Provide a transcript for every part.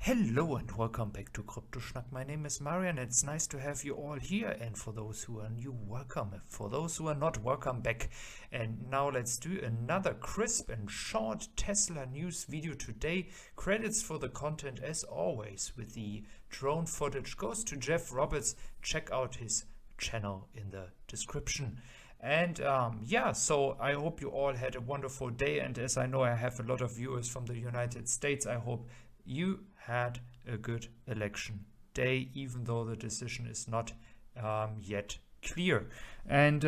Hello and welcome back to Kryptoschnack. My name is Marian. It's nice to have you all here, and for those who are new, welcome. For those who are not, welcome back. And now let's do another crisp and short Tesla news video today. Credits for the content, as always, with the drone footage goes to Jeff Roberts. Check out his channel in the description. And so I hope you all had a wonderful day, and as I know I have a lot of viewers from the United States, I hope you had a good election day, even though the decision is not yet clear. And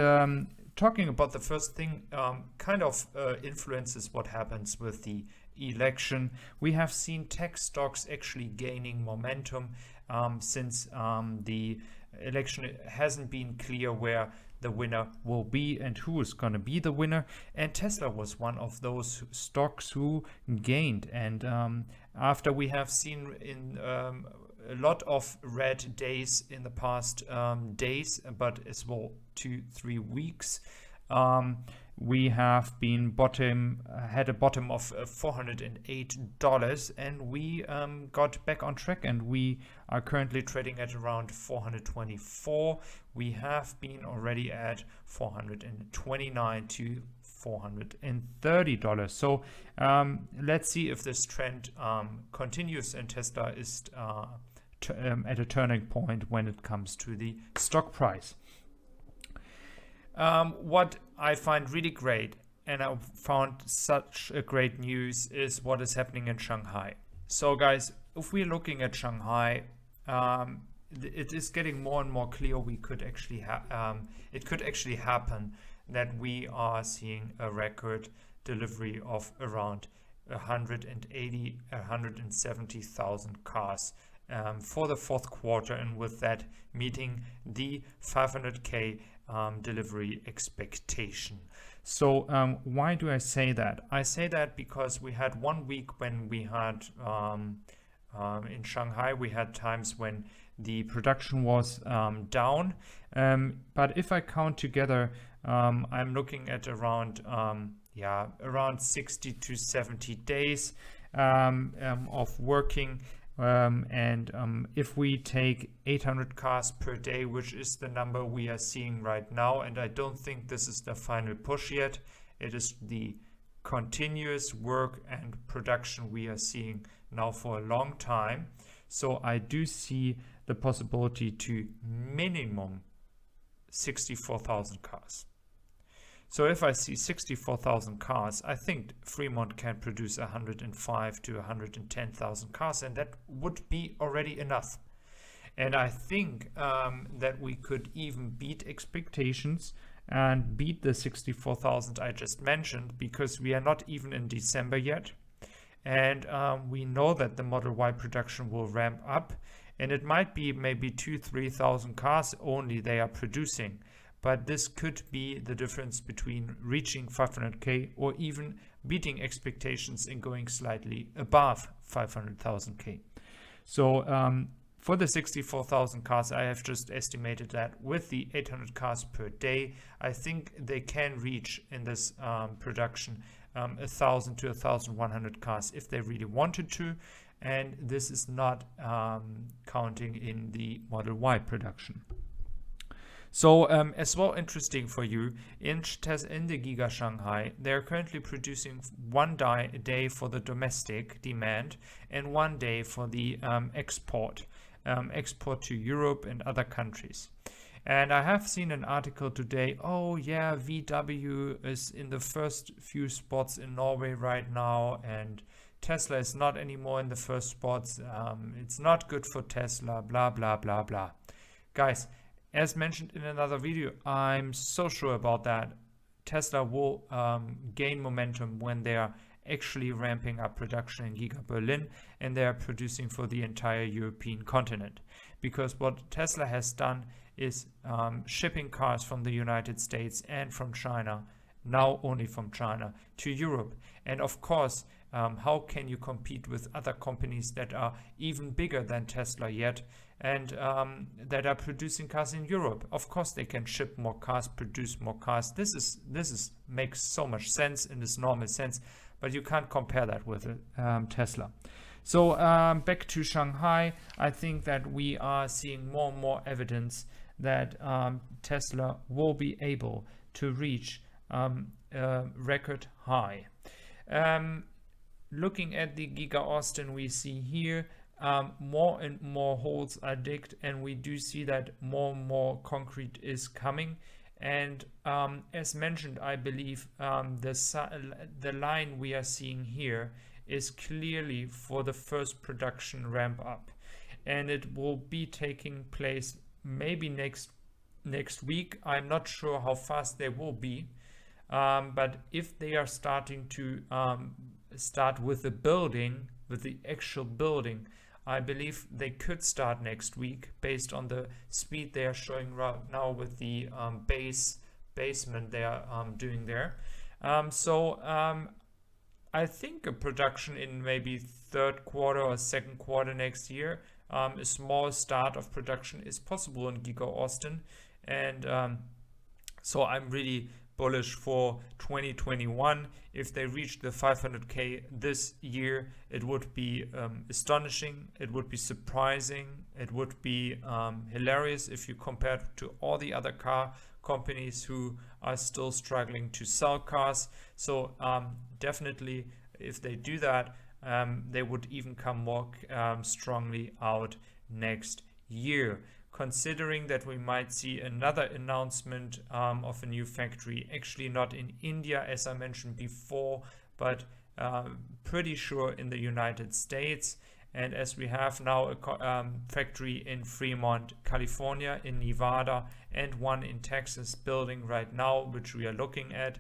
talking about the first thing, influences what happens with the election. We have seen tech stocks actually gaining momentum since the election hasn't been clear where the winner will be and who is going to be the winner, and Tesla was one of those stocks who gained. And after we have seen in a lot of red days in the past days, but as well 2-3 weeks, we have been had a bottom of $408, and we got back on track, and we are currently trading at around 424. We have been already at $429 to $430. So let's see if this trend continues and Tesla is at a turning point when it comes to the stock price. What I find really great, and I found such a great news, is what is happening in Shanghai. So guys, if we're looking at Shanghai, it is getting more and more clear it could actually happen that we are seeing a record delivery of around 170,000 cars for the fourth quarter, and with that meeting the 500k delivery expectation. So why do I say that? I say that because we had 1 week when we had in Shanghai, we had times when the production was down, but if I count together, I'm looking at around 60 to 70 days of working. If we take 800 cars per day, which is the number we are seeing right now, and I don't think this is the final push yet, it is the continuous work and production we are seeing now for a long time. So I do see the possibility to minimum 64,000 cars. So if I see 64,000 cars, I think Fremont can produce 105 to 110,000 cars, and that would be already enough. And I think that we could even beat expectations and beat the 64,000 I just mentioned, because we are not even in December yet. And we know that the Model Y production will ramp up, and it might be maybe 2,000-3,000 cars only they are producing. But this could be the difference between reaching 500k or even beating expectations and going slightly above 500,000k. So for the 64,000 cars, I have just estimated that with the 800 cars per day, I think they can reach in this production 1,000 to 1,100 cars if they really wanted to. And this is not counting in the Model Y production. So as well, interesting for you, in the Giga Shanghai, they're currently producing one day for the domestic demand and 1 day for the export to Europe and other countries. And I have seen an article today, oh yeah, VW is in the first few spots in Norway right now, and Tesla is not anymore in the first spots. It's not good for Tesla, blah, blah, blah, blah. Guys, as mentioned in another video, I'm so sure about that. Tesla will gain momentum when they are actually ramping up production in Giga Berlin and they are producing for the entire European continent. Because what Tesla has done is shipping cars from the United States and from China, now only from China, to Europe. And of course, how can you compete with other companies that are even bigger than Tesla yet, and that are producing cars in Europe? Of course they can ship more cars, produce more cars. This makes so much sense in this normal sense, but you can't compare that with Tesla. So back to Shanghai, I think that we are seeing more and more evidence that Tesla will be able to reach a record high. Looking at the Giga Austin, we see here more and more holes are digged, and we do see that more and more concrete is coming. And as mentioned, I believe the line we are seeing here is clearly for the first production ramp up, and it will be taking place maybe next week. I'm not sure how fast they will be, but if they are starting to start with the building, with the actual building, I believe they could start next week based on the speed they are showing right now with the basement they are doing there. I think a production in maybe third quarter or second quarter next year, a small start of production is possible in Giga Austin. And so I'm really bullish for 2021. If they reach the 500K this year, it would be astonishing, it would be surprising, it would be hilarious if you compare to all the other car companies who are still struggling to sell cars. So definitely if they do that, they would even come more strongly out next year. Considering that we might see another announcement of a new factory, actually not in India as I mentioned before, but pretty sure in the United States. And as we have now a factory in Fremont, California, in Nevada, and one in Texas building right now, which we are looking at,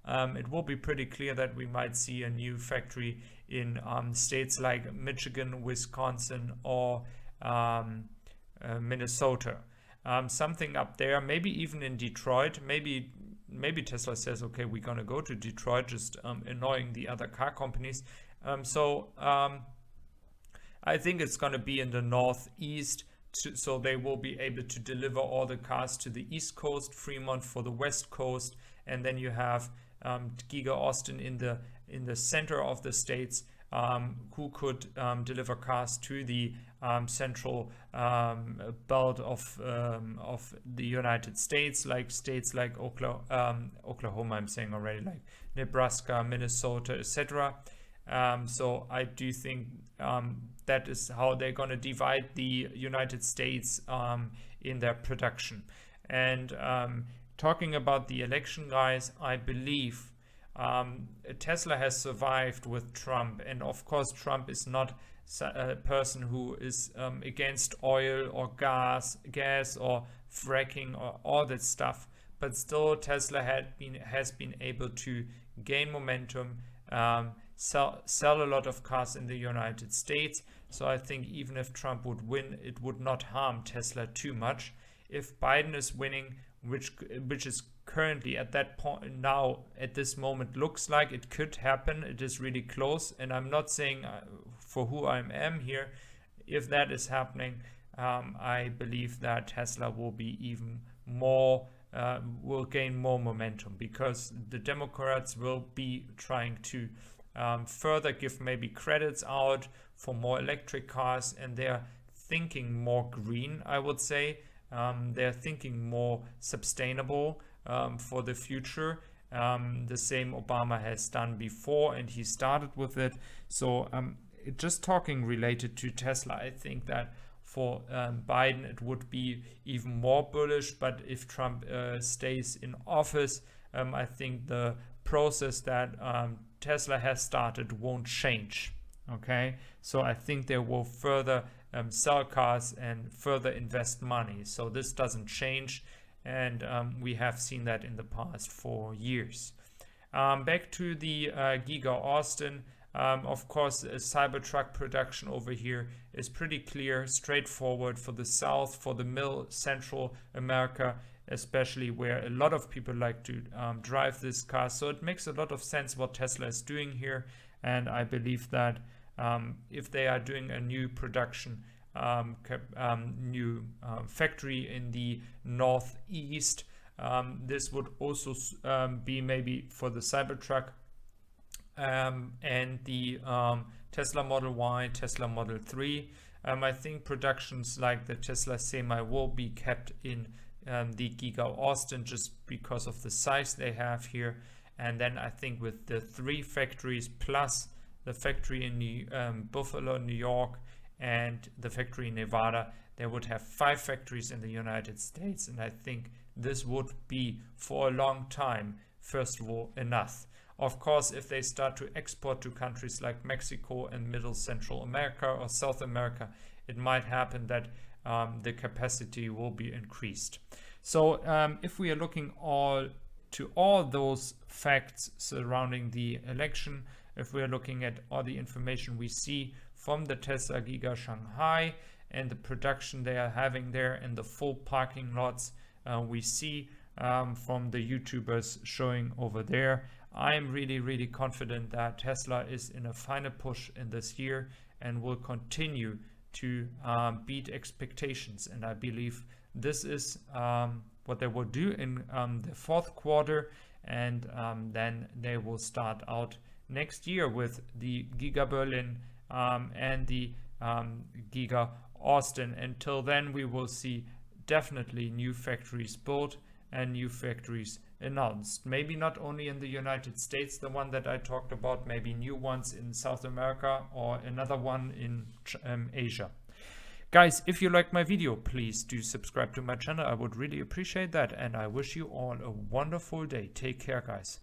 it will be pretty clear that we might see a new factory in states like Michigan, Wisconsin, or Minnesota, something up there, maybe even in Detroit. Maybe Tesla says, okay, we're gonna go to Detroit, just annoying the other car companies. I think it's gonna be in the northeast, so they will be able to deliver all the cars to the East Coast, Fremont for the West Coast, and then you have Giga Austin in the center of the states, who could deliver cars to the central belt of the United States, like states like Oklahoma, I'm saying already, like Nebraska, Minnesota, etc. So I do think that is how they're going to divide the United States in their production. And talking about the election, guys, I believe Tesla has survived with Trump, and of course Trump is not a person who is against oil or gas or fracking or all that stuff, but still Tesla has been able to gain momentum, sell a lot of cars in the United States. So I think even if Trump would win, it would not harm Tesla too much. If Biden is winning, which is currently at that point now, at this moment, looks like it could happen, it is really close, and I'm not saying for who I am here. If that is happening, I believe that Tesla will be even more will gain more momentum, because the Democrats will be trying to further give maybe credits out for more electric cars, and they're thinking more green, I would say. They're thinking more sustainable for the future. The same Obama has done before, and he started with it. So just talking related to Tesla, I think that for Biden it would be even more bullish, but if Trump stays in office, I think the process that Tesla has started won't change. Okay, so I think they will further sell cars and further invest money. So this doesn't change, and we have seen that in the past 4 years. Back to the Giga Austin. Of course, Cybertruck production over here is pretty clear, straightforward for the South, for the Central America, especially where a lot of people like to drive this car. So it makes a lot of sense what Tesla is doing here, and I believe that if they are doing a new production, new factory in the northeast, this would also be maybe for the Cybertruck and the Tesla Model Y, Tesla Model 3. I think productions like the Tesla Semi will be kept in the Giga Austin just because of the size they have here. And then I think with the 3 factories plus the factory in Buffalo, New York, and the factory in Nevada, they would have 5 factories in the United States. And I think this would be for a long time, first of all, enough. Of course, if they start to export to countries like Mexico and Middle Central America or South America, it might happen that the capacity will be increased. So if we are looking to all those facts surrounding the election, if we are looking at all the information we see from the Tesla Giga Shanghai and the production they are having there and the full parking lots we see from the YouTubers showing over there, I am really confident that Tesla is in a final push in this year and will continue to beat expectations. And I believe this is what they will do in the 4th quarter, and then they will start out next year with the Giga Berlin and the Giga Austin. Until then, we will see definitely new factories built and new factories announced. Maybe not only in the United States, the one that I talked about, maybe new ones in South America or another one in Asia. Guys, if you liked my video, please do subscribe to my channel. I would really appreciate that, and I wish you all a wonderful day. Take care, guys.